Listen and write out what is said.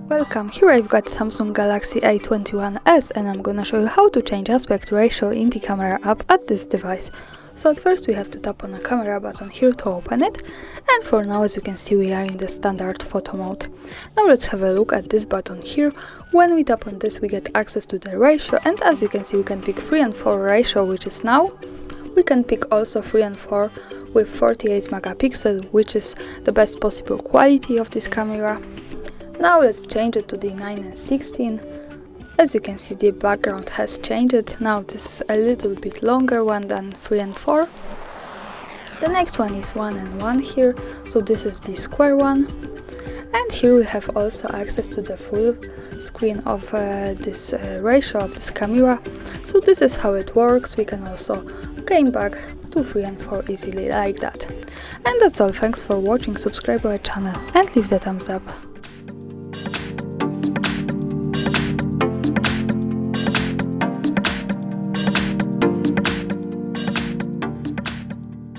Welcome, here I've got Samsung Galaxy A21s and I'm gonna show you how to change aspect ratio in the camera app at this device. So at first we have to tap on the camera button here to open it, and for now, as you can see, we are in the standard photo mode. Now let's have a look at this button here. When we tap on this, we get access to the ratio, and as you can see, we can pick 3 and 4 ratio, which is now. We can pick also 3 and 4 with 48 megapixels, which is the best possible quality of this camera. Now let's change it to the 9 and 16. As you can see, the background has changed. Now this is a little bit longer one than 3 and 4. The next one is 1 and 1 here, so this is the square one. And here we have also access to the full screen of this ratio of this camera. So this is how it works. We can also gain back to 3 and 4 easily like that. And that's all. Thanks for watching. Subscribe our channel and leave the thumbs up.